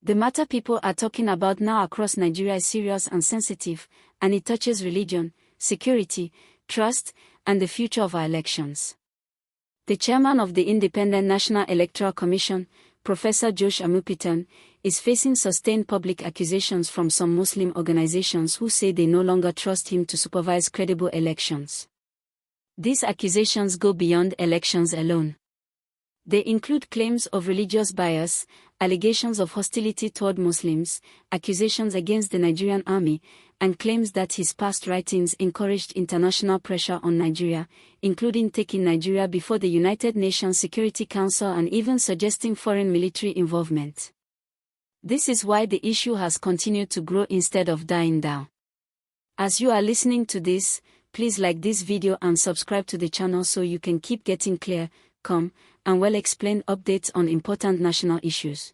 The matter people are talking about now across Nigeria is serious and sensitive, and it touches religion, security, trust, and the future of our elections. The chairman of the Independent National Electoral Commission, Professor Josh Amupitan, is facing sustained public accusations from some Muslim organizations who say they no longer trust him to supervise credible elections. These accusations go beyond elections alone. They include claims of religious bias, allegations of hostility toward Muslims, accusations against the Nigerian army, and claims that his past writings encouraged international pressure on Nigeria, including taking Nigeria before the United Nations Security Council and even suggesting foreign military involvement. This is why the issue has continued to grow instead of dying down. As you are listening to this, please like this video and subscribe to the channel so you can keep getting clear, calm, and well-explained updates on important national issues.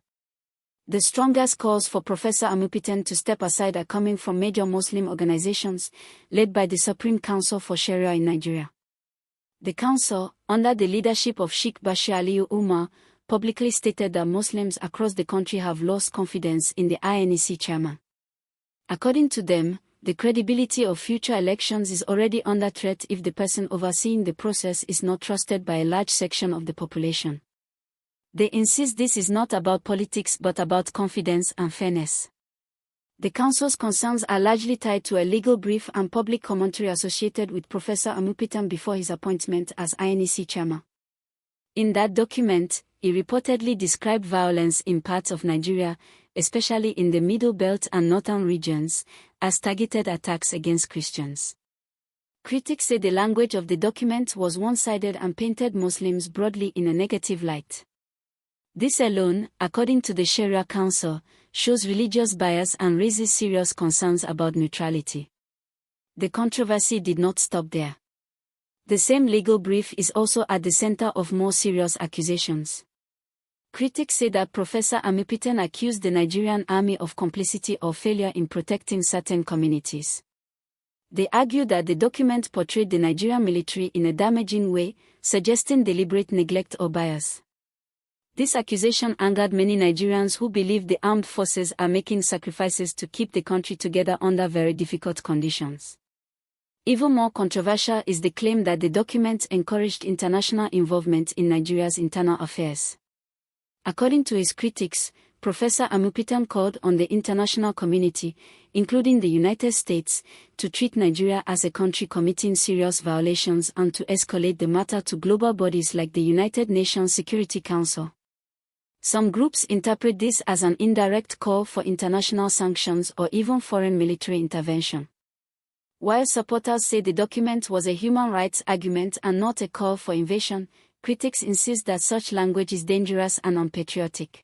The strongest calls for Professor Amupitan to step aside are coming from major Muslim organizations, led by the Supreme Council for Sharia in Nigeria. The council, under the leadership of Sheikh Bashir Aliyu Umar, publicly stated that Muslims across the country have lost confidence in the INEC Chairman. According to them, the credibility of future elections is already under threat if the person overseeing the process is not trusted by a large section of the population. They insist this is not about politics but about confidence and fairness. The Council's concerns are largely tied to a legal brief and public commentary associated with Professor Amupitan before his appointment as INEC Chairman. In that document, he reportedly described violence in parts of Nigeria, especially in the Middle Belt and northern regions, as targeted attacks against Christians. Critics say the language of the document was one-sided and painted Muslims broadly in a negative light. This alone, according to the Sharia Council, shows religious bias and raises serious concerns about neutrality. The controversy did not stop there. The same legal brief is also at the center of more serious accusations. Critics say that Professor Amupitan accused the Nigerian army of complicity or failure in protecting certain communities. They argue that the document portrayed the Nigerian military in a damaging way, suggesting deliberate neglect or bias. This accusation angered many Nigerians who believe the armed forces are making sacrifices to keep the country together under very difficult conditions. Even more controversial is the claim that the document encouraged international involvement in Nigeria's internal affairs. According to his critics, Professor Amupitan called on the international community, including the United States, to treat Nigeria as a country committing serious violations and to escalate the matter to global bodies like the United Nations Security Council. Some groups interpret this as an indirect call for international sanctions or even foreign military intervention. While supporters say the document was a human rights argument and not a call for invasion, critics insist that such language is dangerous and unpatriotic.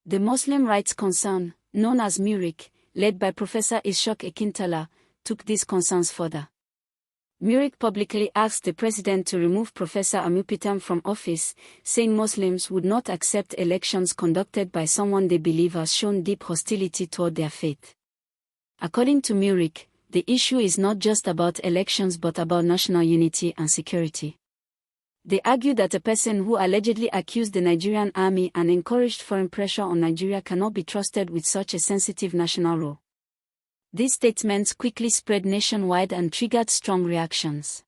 The Muslim rights concern, known as MURIC, led by Professor Ishaq Ekintala, took these concerns further. MURIC publicly asked the president to remove Professor Amupitan from office, saying Muslims would not accept elections conducted by someone they believe has shown deep hostility toward their faith. According to MURIC, the issue is not just about elections but about national unity and security. They argue that a person who allegedly accused the Nigerian army and encouraged foreign pressure on Nigeria cannot be trusted with such a sensitive national role. These statements quickly spread nationwide and triggered strong reactions.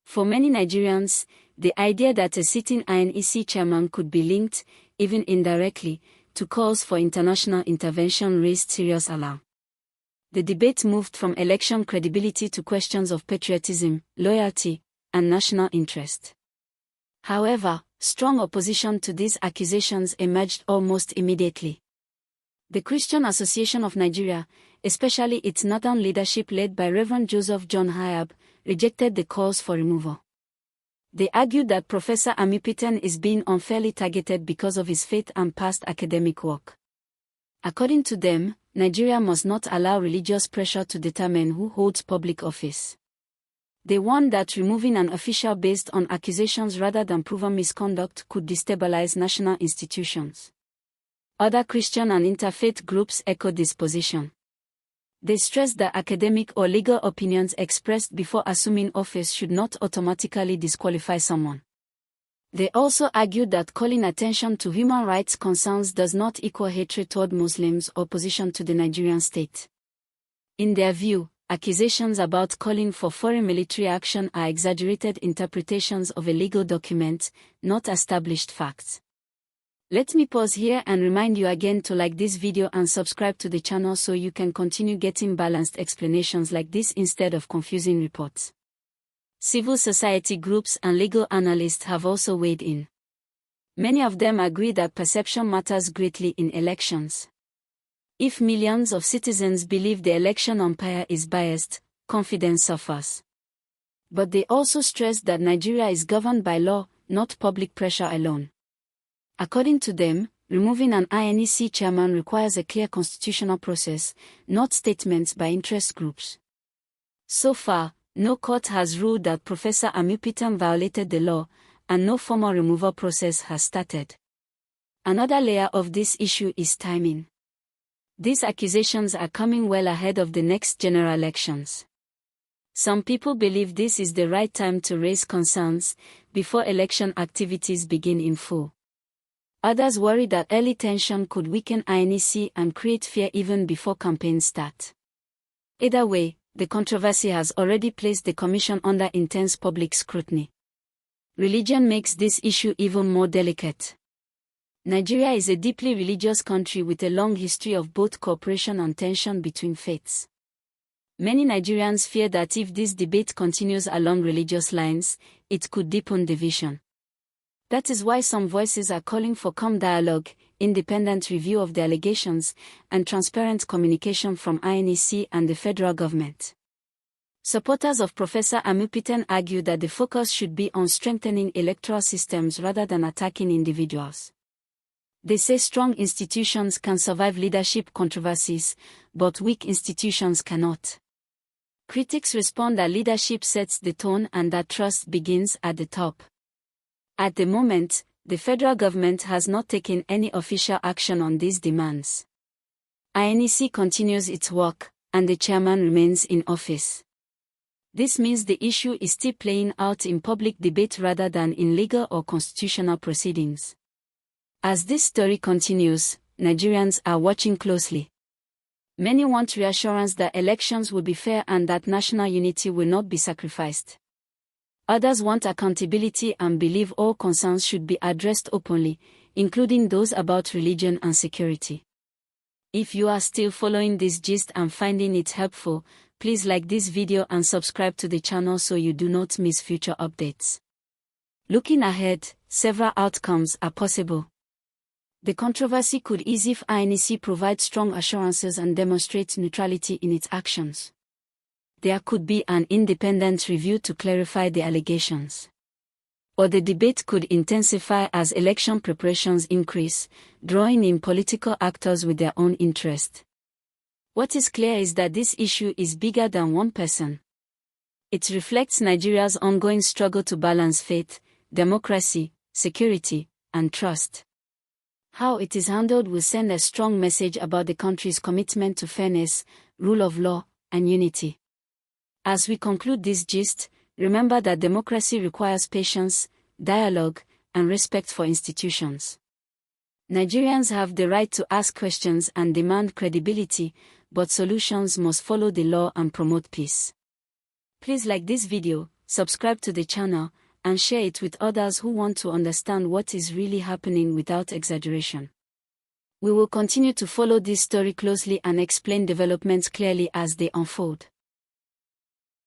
For many Nigerians, the idea that a sitting INEC chairman could be linked, even indirectly, to calls for international intervention raised serious alarm. The debate moved from election credibility to questions of patriotism, loyalty, and national interest. However, strong opposition to these accusations emerged almost immediately. The Christian Association of Nigeria, especially its northern leadership led by Reverend Joseph John Hayab, rejected the calls for removal. They argued that Professor Amupitan is being unfairly targeted because of his faith and past academic work. According to them, Nigeria must not allow religious pressure to determine who holds public office. They warned that removing an official based on accusations rather than proven misconduct could destabilize national institutions. Other Christian and interfaith groups echoed this position. They stress that academic or legal opinions expressed before assuming office should not automatically disqualify someone. They also argued that calling attention to human rights concerns does not equal hatred toward Muslims or opposition to the Nigerian state. In their view, accusations about calling for foreign military action are exaggerated interpretations of a legal document, not established facts. Let me pause here and remind you again to like this video and subscribe to the channel so you can continue getting balanced explanations like this instead of confusing reports. Civil society groups and legal analysts have also weighed in. Many of them agree that perception matters greatly in elections. If millions of citizens believe the election umpire is biased, confidence suffers. But they also stress that Nigeria is governed by law, not public pressure alone. According to them, removing an INEC chairman requires a clear constitutional process, not statements by interest groups. So far, no court has ruled that Professor Amupitan violated the law, and no formal removal process has started. Another layer of this issue is timing. These accusations are coming well ahead of the next general elections. Some people believe this is the right time to raise concerns, before election activities begin in full. Others worry that early tension could weaken INEC and create fear even before campaigns start. Either way, the controversy has already placed the Commission under intense public scrutiny. Religion makes this issue even more delicate. Nigeria is a deeply religious country with a long history of both cooperation and tension between faiths. Many Nigerians fear that if this debate continues along religious lines, it could deepen division. That is why some voices are calling for calm dialogue, independent review of the allegations, and transparent communication from INEC and the federal government. Supporters of Professor Amupitan argue that the focus should be on strengthening electoral systems rather than attacking individuals. They say strong institutions can survive leadership controversies, but weak institutions cannot. Critics respond that leadership sets the tone and that trust begins at the top. At the moment, the federal government has not taken any official action on these demands. INEC continues its work, and the chairman remains in office. This means the issue is still playing out in public debate rather than in legal or constitutional proceedings. As this story continues, Nigerians are watching closely. Many want reassurance that elections will be fair and that national unity will not be sacrificed. Others want accountability and believe all concerns should be addressed openly, including those about religion and security. If you are still following this gist and finding it helpful, please like this video and subscribe to the channel so you do not miss future updates. Looking ahead, several outcomes are possible. The controversy could ease if INEC provides strong assurances and demonstrates neutrality in its actions. There could be an independent review to clarify the allegations. Or the debate could intensify as election preparations increase, drawing in political actors with their own interest. What is clear is that this issue is bigger than one person. It reflects Nigeria's ongoing struggle to balance faith, democracy, security, and trust. How it is handled will send a strong message about the country's commitment to fairness, rule of law, and unity. As we conclude this gist, remember that democracy requires patience, dialogue, and respect for institutions. Nigerians have the right to ask questions and demand credibility, but solutions must follow the law and promote peace. Please like this video, subscribe to the channel, and share it with others who want to understand what is really happening without exaggeration. We will continue to follow this story closely and explain developments clearly as they unfold.